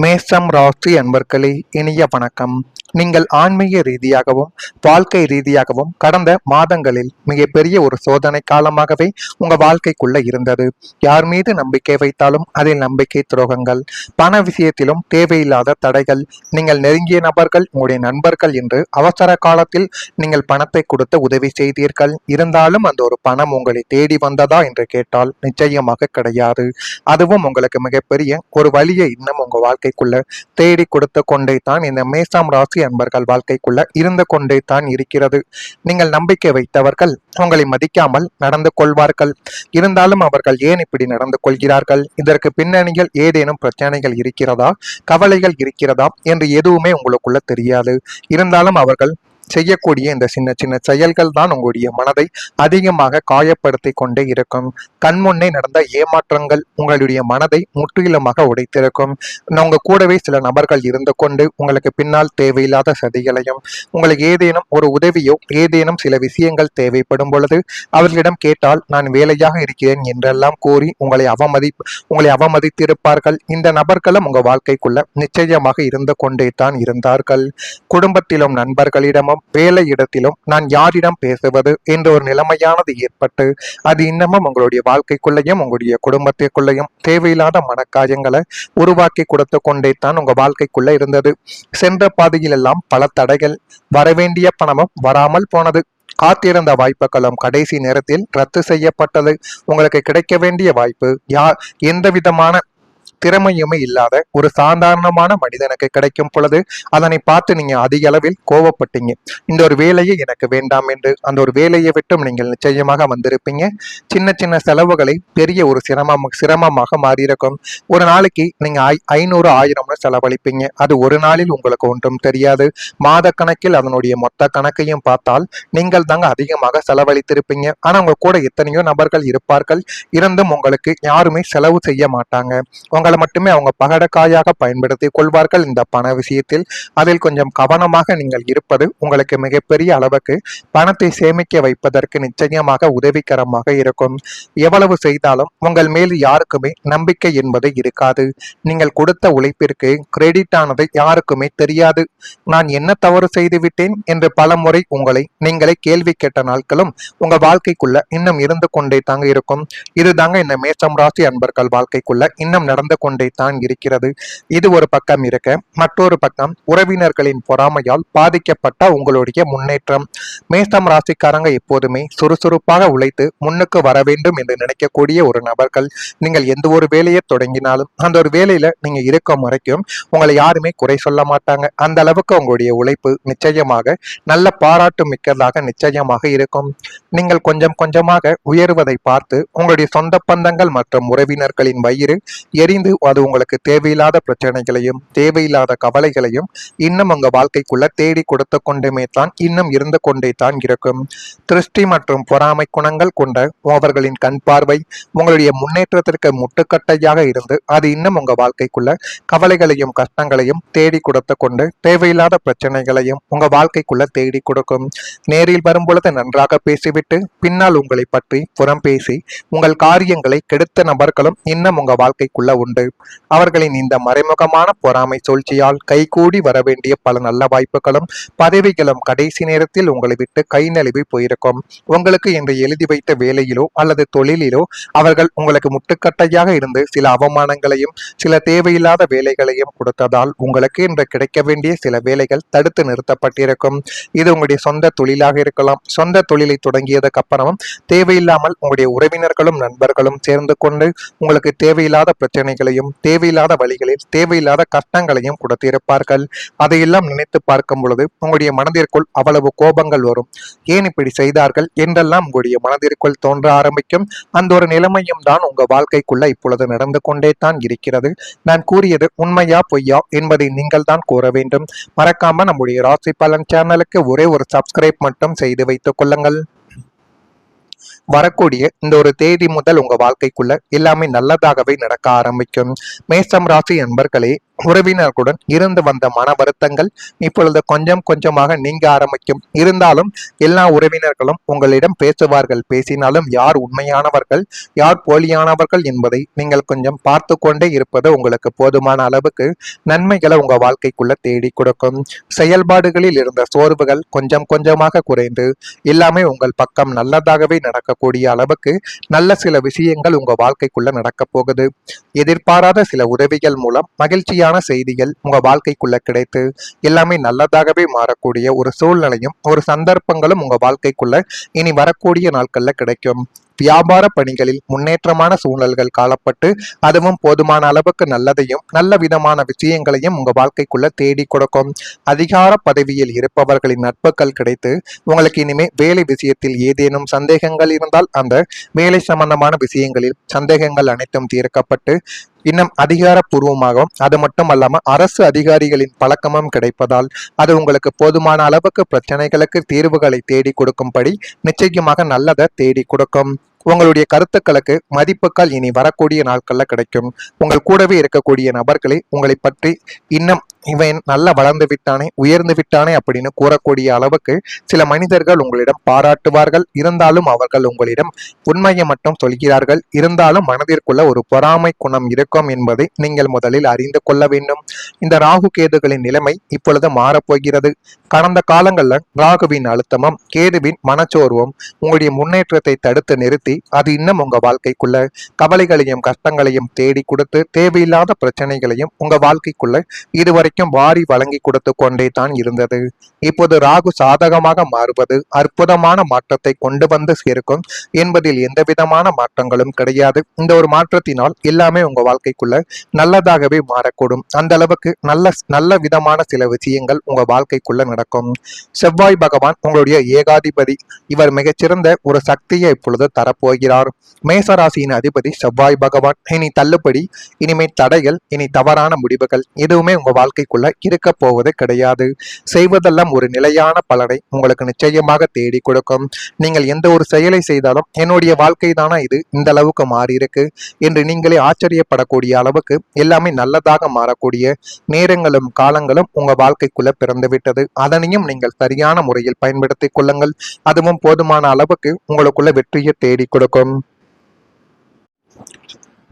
மேஷம் ராசி அன்பர்களே, இனிய வணக்கம். நீங்கள் ஆன்மீக ரீதியாகவும் வாழ்க்கை ரீதியாகவும் கடந்த மாதங்களில் மிகப்பெரிய ஒரு சோதனை காலமாகவே உங்க வாழ்க்கைக்குள்ள இருந்தது. யார் மீது நம்பிக்கை வைத்தாலும் அதில் நம்பிக்கை துரோகங்கள், பண விஷயத்திலும் தேவையில்லாத தடைகள், நீங்கள் நெருங்கிய நபர்கள் உங்களுடைய நண்பர்கள் என்று அவசர காலத்தில் நீங்கள் பணத்தை கொடுத்து உதவி செய்தீர்கள். இருந்தாலும் அந்த ஒரு பணம் உங்களை தேடி வந்ததா என்று கேட்டால் நிச்சயமாக கிடையாது. அதுவும் உங்களுக்கு மிகப்பெரிய ஒரு வழியை இன்னும் உங்க வாழ்க்கைக்குள்ள தேடி கொடுத்து கொண்டே தான் இந்த மேஷம் ராசி அன்பர்கள் வாழ்க்கைக்குள்ள இருந்து கொண்டே தான் இருக்கிறது. நீங்கள் நம்பிக்கை வைத்தவர்கள் உங்களை மதிக்காமல் நடந்து கொள்வார்கள். இருந்தாலும் அவர்கள் ஏன் இப்படி நடந்து கொள்கிறார்கள், இதற்கு பின்னணியில் ஏதேனும் பிரச்சனைகள் இருக்கிறதா, கவலைகள் இருக்கிறதா என்று எதுவுமே உங்களுக்குள்ள தெரியாது. இருந்தாலும் அவர்கள் செய்யக்கூடிய இந்த சின்ன சின்ன செயல்கள் தான் உங்களுடைய மனதை அதிகமாக காயப்படுத்தி கொண்டே இருக்கும். கண்முன்னே நடந்த ஏமாற்றங்கள் உங்களுடைய மனதை முற்றிலுமாக உடைத்திருக்கும். உங்க கூடவே சில நபர்கள் இருந்து கொண்டு உங்களுக்கு பின்னால் தேவையில்லாத சதிகளையும், உங்களுக்கு ஏதேனும் ஒரு உதவியோ ஏதேனும் சில விஷயங்கள் தேவைப்படும் பொழுது அவர்களிடம் கேட்டால் நான் வேலையாக இருக்கிறேன் என்றெல்லாம் கூறி உங்களை அவமதித்திருப்பார்கள். இந்த நபர்களும் உங்க வாழ்க்கைக்குள்ள நிச்சயமாக இருந்து கொண்டே தான் இருந்தார்கள். குடும்பத்திலும் நண்பர்களிடமும் வேலை இடத்திலும் நான் யாரிடம் பேசுவது என்ற ஒரு நிலைமையானது ஏற்பட்டு அது இன்னமும் உங்களுடைய வாழ்க்கைக்குள்ளேயும் உங்களுடைய குடும்பத்திற்குள்ளேயும் தேவையில்லாத மனக்காயங்களை உருவாக்கி கொடுத்து கொண்டே தான் உங்க வாழ்க்கைக்குள்ள இருந்தது. சென்ற பாதையில் எல்லாம் பல தடைகள், வரவேண்டிய பணமும் வராமல் போனது. காத்திருந்த வாய்ப்புகளும் கடைசி நேரத்தில் ரத்து செய்யப்பட்டது. உங்களுக்கு கிடைக்க வேண்டிய வாய்ப்பு எந்த விதமான திறமையுமே இல்லாத ஒரு சாதாரணமான மனிதனுக்கு கிடைக்கும் பொழுது அதனை பார்த்து நீங்க அதிக அளவில் கோவப்பட்டீங்க. இந்த ஒரு வேலையை எனக்கு வேண்டாம் என்று அந்த ஒரு வேலையை விட்டும் நீங்கள் நிச்சயமாக வந்திருப்பீங்க. சின்ன சின்ன செலவுகளை பெரிய ஒரு சிரமமாக மாறியிருக்கும். ஒரு நாளைக்கு நீங்க 500 1000 செலவழிப்பீங்க. அது ஒரு நாளில் உங்களுக்கு ஒன்றும் தெரியாது. மாத கணக்கில் அதனுடைய மொத்த கணக்கையும் பார்த்தால் நீங்கள் தாங்க அதிகமாக செலவழித்திருப்பீங்க. ஆனா உங்க கூட எத்தனையோ நபர்கள் இருப்பார்கள். இருந்தும் உங்களுக்கு யாருமே செலவு செய்ய மாட்டாங்க. உங்களை மட்டுமே அவங்க பகடக்காயாக பயன்படுத்தி கொள்வார்கள். இந்த பண விஷயத்தில் அதில் கொஞ்சம் கவனமாக நீங்கள் இருப்பது உங்களுக்கு மிகப்பெரிய அளவுக்கு பணத்தை சேமிக்க வைப்பதற்கு நிச்சயமாக உதவிகரமாக இருக்கும். எவ்வளவு செய்தாலும் உங்கள் மேல் யாருக்குமே நம்பிக்கை என்பது இருக்காது. நீங்கள் கொடுத்த உழைப்பிற்கு கிரெடிட் ஆனது யாருக்குமே தெரியாது. நான் என்ன தவறு செய்து விட்டேன் என்று பல முறை நீங்களே கேள்வி கேட்ட நாட்களும் உங்க வாழ்க்கைக்குள்ள இன்னும் இருந்து கொண்டே தாங்க இருக்கும். இதுதாங்க இந்த மேஷம் ராசி அன்பர்கள் வாழ்க்கைக்குள்ள இன்னும் நடந்து கொண்டே தான் இருக்கிறது. இது ஒரு பக்கம் இருக்க, மற்றொரு பக்கம் உறவினர்களின் பொறாமையால் பாதிக்கப்பட்ட உங்களுடைய முன்னேற்றம். மேஷம் ராசிக்காரங்க எப்போதுமே சுறுசுறுப்பாக உழைத்து முன்னுக்கு வர வேண்டும் என்று நினைக்கக்கூடிய ஒரு நபர்கள். நீங்கள் எந்த ஒரு வேலையை தொடங்கினாலும் அந்த ஒரு வேலையில நீங்க இருக்கும் வரைக்கும் உங்களை யாருமே குறை சொல்ல மாட்டாங்க. அந்த அளவுக்கு உங்களுடைய உழைப்பு நிச்சயமாக நல்ல பாராட்டு மிக்கதாக நிச்சயமாக இருக்கும். நீங்கள் கொஞ்சம் கொஞ்சமாக உயர்வதை பார்த்து உங்களுடைய சொந்த பந்தங்கள் மற்றும் உறவினர்களின் வயிறு எரிந்து அது உங்களுக்கு தேவையில்லாத பிரச்சனைகளையும் தேவையில்லாத கவலைகளையும் இன்னும் உங்க வாழ்க்கைக்குள்ள தேடி கொடுத்து கொண்டுமே தான் இன்னும் இருந்து கொண்டே தான் இருக்கும். திருஷ்டி மற்றும் பொறாமை குணங்கள் கொண்ட அவர்களின் கண் பார்வை உங்களுடைய முன்னேற்றத்திற்கு முட்டுக்கட்டையாக இருந்து அது இன்னும் உங்க வாழ்க்கைக்குள்ள கவலைகளையும் கஷ்டங்களையும் தேடி கொடுத்து கொண்டு தேவையில்லாத பிரச்சனைகளையும் உங்க வாழ்க்கைக்குள்ள தேடி கொடுக்கும். நேரில் வரும் பொழுது நன்றாக பேசிவிட்டு பின்னால் உங்களை பற்றி புறம் பேசி உங்கள் காரியங்களை கெடுத்த நபர்களும் இன்னும் உங்க வாழ்க்கைக்குள்ள உண்டு. அவர்களின் இந்த மறைமுகமான பொறாமை சூழ்ச்சியால் கைகூடி வர வேண்டிய பல நல்ல வாய்ப்புகளும் பதவிகளும் கடைசி நேரத்தில் உங்களை விட்டு கை நழுவி போயிருக்கும். உங்களுக்கு என்று எழுதி வைத்த வேலையிலோ அல்லது தொழிலிலோ அவர்கள் உங்களுக்கு முட்டுக்கட்டையாக இருந்து சில அவமானங்களையும் சில தேவையில்லாத வேலைகளையும் கொடுத்ததால் உங்களுக்கு என்று கிடைக்க வேண்டிய சில வேலைகள் தடுத்து நிறுத்தப்பட்டிருக்கும். இது உங்களுடைய சொந்த தொழிலாக இருக்கலாம். சொந்த தொழிலை தொடங்கியதுக்கு அப்புறமும் தேவையில்லாமல் உங்களுடைய உறவினர்களும் நண்பர்களும் சேர்ந்து கொண்டு உங்களுக்கு தேவையில்லாத பிரச்சனைகளையும் தேவையில்லாத வழிகளில் தேவையில்லாத கஷ்டங்களையும் கொடுத்திருப்பார்கள். அதையெல்லாம் நினைத்து பார்க்கும் பொழுது உங்களுடைய மனதிற்குள் அவ்வளவு கோபங்கள் வரும். ஏன் இப்படி செய்தார்கள் என்றெல்லாம் உங்களுடைய மனதிற்குள் தோன்ற ஆரம்பிக்கும். அந்த ஒரு நிலைமையும் தான் உங்க வாழ்க்கைக்குள்ள இப்பொழுது நடந்து கொண்டே தான் இருக்கிறது. நான் கூறியது உண்மையா பொய்யா என்பதை நீங்கள் தான் கூற வேண்டும். மறக்காம நம்முடைய ராசி பலன் சேனலுக்கு ஒரே ஒரு சப்ஸ்கிரைப் மட்டும் செய்து வைத்துக் கொள்ளுங்கள். வரக்கூடிய இந்த ஒரு தேதி முதல் உங்க வாழ்க்கைக்குள்ள எல்லாமே நல்லதாகவே நடக்க ஆரம்பிக்கும். மேஷம் ராசி அன்பர்களே, உறவினர்களுடன் இருந்து வந்த மன வருத்தங்கள் இப்பொழுது கொஞ்சம் கொஞ்சமாக நீங்க ஆரம்பிக்கும். இருந்தாலும் எல்லா உறவினர்களும் உங்களிடம் பேசுவார்கள். பேசினாலும் யார் உண்மையானவர்கள் யார் போலியானவர்கள் என்பதை நீங்கள் கொஞ்சம் பார்த்து கொண்டே இருப்பது உங்களுக்கு போதுமான அளவுக்கு நன்மைகளை உங்க வாழ்க்கைக்குள்ள தேடி கொடுக்கும். செயல்பாடுகளில் இருந்த சோர்வுகள் கொஞ்சம் கொஞ்சமாக குறைந்து எல்லாமே உங்கள் பக்கம் நல்லதாகவே நடக்கக்கூடிய அளவுக்கு நல்ல சில விஷயங்கள் உங்க வாழ்க்கைக்குள்ள நடக்க போகுது. எதிர்பாராத சில உதவிகள் மூலம் மகிழ்ச்சியான செய்திகள் உங்க வாழ்க்கைக்குள்ள கிடைத்து எல்லாமே நல்லதாகவே மாறக்கூடிய ஒரு சூழ்நிலையும் ஒரு சந்தர்ப்பங்களும் உங்க வாழ்க்கைக்குள்ள இனி வரக்கூடிய நாட்கள்ல கிடைக்கும். வியாபார பணிகளில் முன்னேற்றமான சூழல்கள் காணப்பட்டு அதுவும் போதுமான அளவுக்கு நல்லதையும் நல்ல விதமான விஷயங்களையும் உங்க வாழ்க்கைக்குள்ள தேடி கொடுக்கும். அதிகார பதவியில் இருப்பவர்களின் நட்புகள் கிடைத்து உங்களுக்கு இனிமே வேலை விஷயத்தில் ஏதேனும் சந்தேகங்கள் இருந்தால் அந்த வேலை சம்பந்தமான விஷயங்களில் சந்தேகங்கள் அனைத்தும் தீர்க்கப்பட்டு இன்னும் அதிகாரப்பூர்வமாகவும் அது மட்டும் அல்லாம அரசு அதிகாரிகளின் பழக்கமும் கிடைப்பதால் அது உங்களுக்கு போதுமான அளவுக்கு பிரச்சனைகளுக்கு தீர்வுகளை தேடி கொடுக்கும்படி நிச்சயமாக நல்லதை தேடி கொடுக்கும். உங்களுடைய கருத்துக்களுக்கு மதிப்புகள் இனி வரக்கூடிய நாட்கள்ல கிடைக்கும். உங்கள் கூடவே இருக்கக்கூடிய நபர்களே உங்களை பற்றி இன்னும் இவன் நல்லா வளர்ந்து விட்டானே உயர்ந்து விட்டானே அப்படின்னு கூறக்கூடிய அளவுக்கு சில மனிதர்கள் உங்களிடம் பாராட்டுவார்கள். இருந்தாலும் அவர்கள் உங்களிடம் உண்மையை மட்டும் சொல்கிறார்கள். இருந்தாலும் மனதிற்குள்ள ஒரு பொறாமை குணம் இருக்கும் என்பதை நீங்கள் முதலில் அறிந்து கொள்ள வேண்டும். இந்த ராகு கேதுகளின் நிலைமை இப்பொழுது மாறப்போகிறது. கடந்த காலங்களில் ராகுவின் அழுத்தமும் கேதுவின் மனச்சோர்வும் உங்களுடைய முன்னேற்றத்தை தடுத்து நிறுத்தி அது இன்னும் உங்க வாழ்க்கைக்குள்ள கவலைகளையும் கஷ்டங்களையும் தேடி கொடுத்து தேவையில்லாத பிரச்சனைகளையும் உங்க வாழ்க்கைக்குள்ள இதுவரைக்கும் வாரி வழங்கி கொடுத்து கொண்டே தான் இருந்தது. இப்போது ராகு சாதகமாக மாறுவது அற்புதமான மாற்றத்தை கொண்டு வந்து சேர்க்கும் என்பதில் எந்த விதமான மாற்றங்களும் கிடையாது. இந்த ஒரு மாற்றத்தினால் எல்லாமே உங்க வாழ்க்கைக்குள்ள நல்லதாகவே மாறக்கூடும். அந்த அளவுக்கு நல்ல விதமான சில விஷயங்கள் உங்க வாழ்க்கைக்குள்ள நடக்கும். செவ்வாய் பகவான் உங்களுடைய ஏகாதிபதி. இவர் மிகச்சிறந்த ஒரு சக்தியை இப்பொழுது தரப்போகிறார். மேசராசியின் அதிபதி செவ்வாய் பகவான். இனி தள்ளுபடி, இனிமே தடைகள், இனி தவறான முடிவுகள் எதுவுமே உங்க வாழ்க்கைக்குள்ள இருக்க போவது கிடையாது. செய்வதெல்லாம் ஒரு நிலையான பலனை உங்களுக்கு நிச்சயமாக தேடி கொடுக்கும். நீங்கள் எந்த ஒரு செயலை செய்தாலும் என்னுடைய வாழ்க்கை தானா இது இந்த அளவுக்கு மாறி இருக்கு என்று நீங்களே ஆச்சரியப்படக்கூடிய அளவுக்கு எல்லாமே நல்லதாக மாறக்கூடிய நேரங்களும் காலங்களும் உங்க வாழ்க்கைக்குள்ள பிறந்து விட்டது. அதனையும் நீங்கள் சரியான முறையில் பயன்படுத்திக் கொள்ளுங்கள். அதுவும் போதுமான அளவுக்கு உங்களுக்குள்ள வெற்றியை தேடி கொடுக்கும்.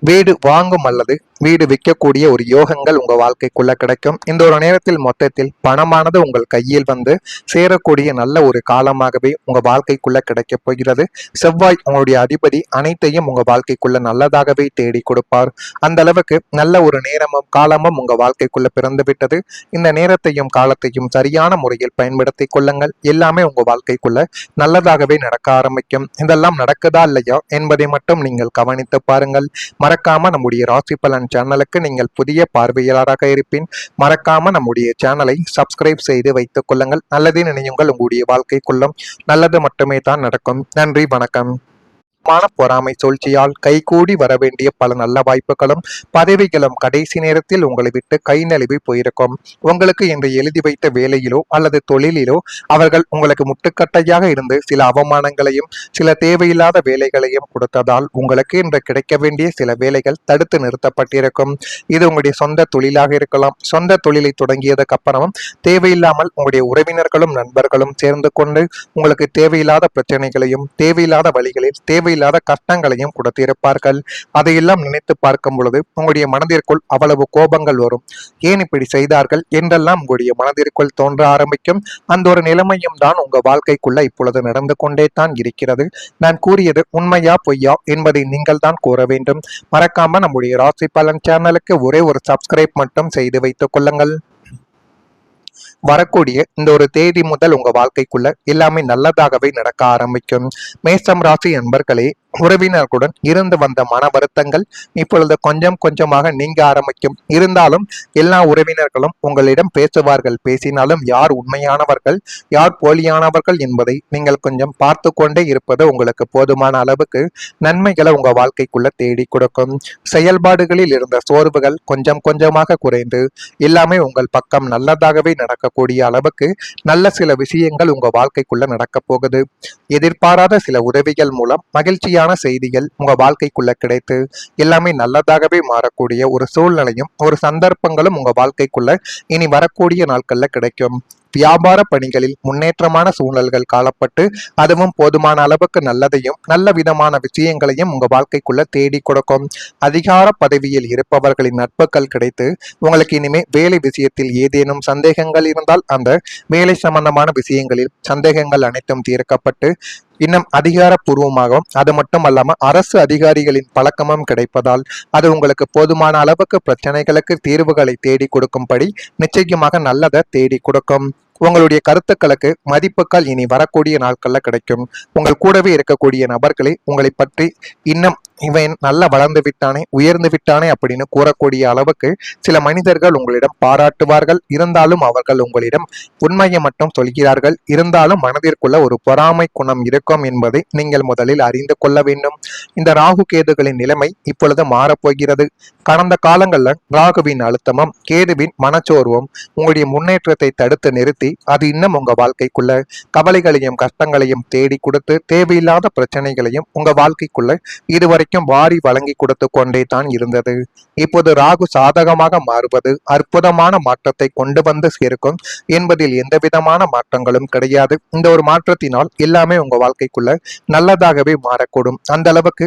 வீடு வாங்கும் அல்லது வீடு விற்கக்கூடிய ஒரு யோகங்கள் உங்க வாழ்க்கைக்குள்ள கிடைக்கும். இந்த ஒரு நேரத்தில் மொத்தத்தில் பணமானது உங்கள் கையில் வந்து சேரக்கூடிய நல்ல ஒரு காலமாகவே உங்க வாழ்க்கைக்குள்ள கிடைக்க போகிறது. செவ்வாய் உங்களுடைய அதிபதி அனைத்தையும் உங்க வாழ்க்கைக்குள்ள நல்லதாகவே தேடி கொடுப்பார். அந்த அளவுக்கு நல்ல ஒரு நேரமும் காலமும் உங்க வாழ்க்கைக்குள்ள பிறந்து விட்டது. இந்த நேரத்தையும் காலத்தையும் சரியான முறையில் பயன்படுத்திக் கொள்ளுங்கள். எல்லாமே உங்க வாழ்க்கைக்குள்ள நல்லதாகவே நடக்க ஆரம்பிக்கும். இதெல்லாம் நடக்குதா இல்லையா என்பதை மட்டும் நீங்கள் கவனித்து பாருங்கள். மறக்காம நம்முடைய ராசி பலன் சேனலுக்கு நீங்கள் புதிய பார்வையாளராக இருப்பின் மறக்காம நம்முடைய சேனலை சப்ஸ்கிரைப் செய்து வைத்துக் கொள்ளுங்கள். நல்லதே நினையுங்கள். உங்களுடைய வாழ்க்கைக்குள்ளும் நல்லது மட்டுமே தான் நடக்கும். நன்றி, வணக்கம். பொறாமை சூழ்ச்சியால் கைகூடி வரவேண்டிய பல நல்ல வாய்ப்புகளும் பதவிகளும் கடைசி நேரத்தில் உங்களை விட்டு கை நழுவி போயிருக்கும். உங்களுக்கு என்று எழுதி வைத்த வேலையிலோ அல்லது தொழிலிலோ அவர்கள் உங்களுக்கு முட்டுக்கட்டையாக இருந்து சில அவமானங்களையும் சில தேவையில்லாத வேலைகளையும் கொடுத்ததால் உங்களுக்கு என்று கிடைக்க வேண்டிய சில வேலைகள் தடுத்து நிறுத்தப்பட்டிருக்கும். இது உங்களுடைய சொந்த தொழிலாக இருக்கலாம். சொந்த தொழிலை தொடங்கியதுக்கு அப்புறமும் தேவையில்லாமல் உங்களுடைய உறவினர்களும் நண்பர்களும் சேர்ந்து கொண்டு உங்களுக்கு தேவையில்லாத பிரச்சனைகளையும் தேவையில்லாத வழிகளில் தேவையில்லாத கஷ்டங்களையும் கொடுத்திருப்பார்கள். அதையெல்லாம் நினைத்து பார்க்கும் பொழுது உங்களுடைய மனதிற்குள் அவ்வளவு கோபங்கள் வரும். ஏன் இப்படி செய்தார்கள் என்றெல்லாம் உங்களுடைய மனதிற்குள் தோன்ற ஆரம்பிக்கும். அந்த ஒரு நிலைமையும் தான் உங்க வாழ்க்கைக்குள்ள இப்பொழுது நடந்து கொண்டே தான் இருக்கிறது. நான் கூறியது உண்மையா பொய்யா என்பதை நீங்கள் தான் கூற வேண்டும். மறக்காம நம்முடைய ராசி பலன் சேனலுக்கு ஒரே ஒரு சப்ஸ்கிரைப் மட்டும் செய்து வைத்துக் கொள்ளுங்கள். வரக்கூடிய இந்த ஒரு தேதி முதல் உங்க வாழ்க்கைக்குள்ள எல்லாமே நல்லதாகவே நடக்க ஆரம்பிக்கும். மேஷம் ராசி அன்பர்களே, உறவினர்களுடன் இருந்து வந்த மன வருத்தங்கள் இப்பொழுது கொஞ்சம் கொஞ்சமாக நீங்க ஆரம்பிக்கும். இருந்தாலும் எல்லா உறவினர்களும் உங்களிடம் பேசுவார்கள். பேசினாலும் யார் உண்மையானவர்கள் யார் போலியானவர்கள் என்பதை நீங்கள் கொஞ்சம் பார்த்து கொண்டே இருப்பது உங்களுக்கு போதுமான அளவுக்கு நன்மைகளை உங்க வாழ்க்கைக்குள்ள தேடி கொடுக்கும். செயல்பாடுகளில் இருந்த சோர்வுகள் கொஞ்சம் கொஞ்சமாக குறைந்து எல்லாமே உங்கள் பக்கம் நல்லதாகவே நடக்கக்கூடிய அளவுக்கு நல்ல சில விஷயங்கள் உங்க வாழ்க்கைக்குள்ள நடக்க போகுது. எதிர்பாராத சில உதவிகள் மூலம் மகிழ்ச்சியான செய்திகள் உங்க வாழ்க்கைக்குள்ள கிடைத்து எல்லாமே நல்லதாகவே மாறக்கூடிய ஒரு சூழ்நிலையும் ஒரு சந்தர்ப்பங்களும் உங்க வாழ்க்கைக்குள்ள இனி வரக்கூடிய நாட்கள்ல கிடைக்கும். வியாபார பணிகளில் முன்னேற்றமான சூழல்கள் காணப்பட்டு அதுவும் போதுமான அளவுக்கு நல்லதையும் நல்ல விதமான விஷயங்களையும் உங்க வாழ்க்கைக்குள்ள தேடி கொடுக்கும். அதிகார பதவியில் இருப்பவர்களின் நட்புகள் கிடைத்து உங்களுக்கு இனிமே வேலை விஷயத்தில் ஏதேனும் சந்தேகங்கள் இருந்தால் அந்த வேலை சம்பந்தமான விஷயங்களில் சந்தேகங்கள் அனைத்தும் தீர்க்கப்பட்டு இன்னும் அதிகாரப்பூர்வமாகவும் அது மட்டும் அல்லாம அரசு அதிகாரிகளின் பழக்கமும் கிடைப்பதால் அது உங்களுக்கு போதுமான அளவுக்கு பிரச்சனைகளுக்கு தீர்வுகளை தேடி கொடுக்கும்படி நிச்சயமாக நல்லதை தேடி கொடுக்கும். உங்களுடைய கருத்துக்களுக்கு மதிப்புகள் இனி வரக்கூடிய நாட்கள்ல கிடைக்கும். உங்கள் கூடவே இருக்கக்கூடிய நபர்களே உங்களை பற்றி இன்னும் இவன் நல்லா வளர்ந்து விட்டானே உயர்ந்து விட்டானே அப்படின்னு கூறக்கூடிய அளவுக்கு சில மனிதர்கள் உங்களிடம் பாராட்டுவார்கள். இருந்தாலும் அவர்கள் உங்களிடம் உண்மையை மட்டும் சொல்கிறார்கள். இருந்தாலும் மனதிற்குள்ள ஒரு பொறாமை குணம் இருக்கும் என்பதை நீங்கள் முதலில் அறிந்து கொள்ள வேண்டும். இந்த ராகு கேதுகளின் நிலைமை இப்பொழுது மாறப்போகிறது. கடந்த காலங்களில் ராகுவின் அழுத்தமும் கேதுவின் மனச்சோர்வும் உங்களுடைய முன்னேற்றத்தை தடுத்து நிறுத்தி அது இன்னும் உங்க வாழ்க்கைக்குள்ள கவலைகளையும் கஷ்டங்களையும் தேடி கொடுத்து தேவையில்லாத பிரச்சனைகளையும் உங்க வாழ்க்கைக்குள்ள இதுவரைக்கும் வாரி வழங்கி கொடுத்து கொண்டே தான் இருந்தது. இப்போது ராகு சாதகமாக மாறுவது அற்புதமான மாற்றத்தை கொண்டு வந்து சேர்க்கும் என்பதில் எந்த விதமான மாற்றங்களும் கிடையாது. இந்த ஒரு மாற்றத்தினால் எல்லாமே உங்க வாழ்க்கைக்குள்ள நல்லதாகவே மாறக்கூடும். அந்த அளவுக்கு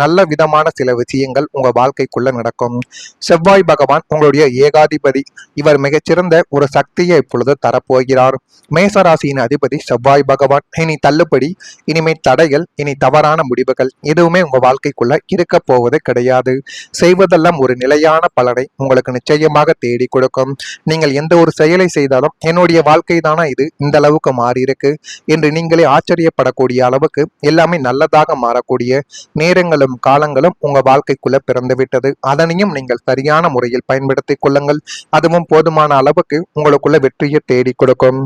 நல்ல விதமான சில விஷயங்கள் உங்க வாழ்க்கைக்குள்ள நடக்கும். செவ்வாய் பகவான் உங்களுடைய ஏகாதிபதி. இவர் மிகச்சிறந்த ஒரு சக்தியை இப்பொழுது தரப்போகிறார். மேசராசியின் அதிபதி செவ்வாய் பகவான். இனி தள்ளுபடி இனிமே தடைகள் இனி தவறான முடிவுகள் எதுவுமே உங்க வாழ்க்கைக்குள்ள இருக்க போவது கிடையாது. செய்வதெல்லாம் ஒரு நிலையான பலனை உங்களுக்கு நிச்சயமாக தேடி கொடுக்கும். நீங்கள் எந்த ஒரு செயலை செய்தாலும் என்னுடைய வாழ்க்கை தானா இது இந்த அளவுக்கு மாறி இருக்கு என்று நீங்களே ஆச்சரியப்படக்கூடிய அளவுக்கு எல்லாமே நல்லதாக மாறக்கூடிய நேரங்களும் காலங்களும் உங்க வாழ்க்கைக்குள்ள பிறந்து விட்டது. அதனையும் நீங்கள் சரியான முறையில் பயன்படுத்திக் கொள்ளுங்கள். அதுவும் போதுமான அளவுக்கு உங்களுக்குள்ள வெற்றியை தேடி கொடுக்கும்.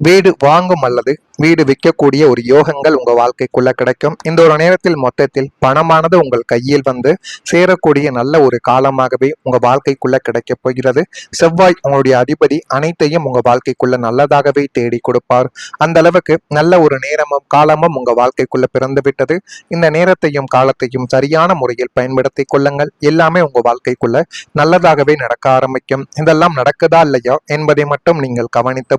வீடு வாங்கும் அல்லது வீடு விற்கக்கூடிய ஒரு யோகங்கள் உங்க வாழ்க்கைக்குள்ள கிடைக்கும். இந்த ஒரு நேரத்தில் மொத்தத்தில் பணமானது உங்கள் கையில் வந்து சேரக்கூடிய நல்ல ஒரு காலமாகவே உங்க வாழ்க்கைக்குள்ள கிடைக்க போகிறது. செவ்வாய் உங்களுடைய அதிபதி அனைத்தையும் உங்க வாழ்க்கைக்குள்ள நல்லதாகவே தேடி கொடுப்பார். அந்த அளவுக்கு நல்ல ஒரு நேரமும் காலமும் உங்க வாழ்க்கைக்குள்ள பிறந்து விட்டது. இந்த நேரத்தையும் காலத்தையும் சரியான முறையில் பயன்படுத்தி கொள்ளுங்கள். எல்லாமே உங்க வாழ்க்கைக்குள்ள நல்லதாகவே நடக்க ஆரம்பிக்கும். இதெல்லாம் நடக்குதா இல்லையா என்பதை மட்டும் நீங்கள் கவனித்து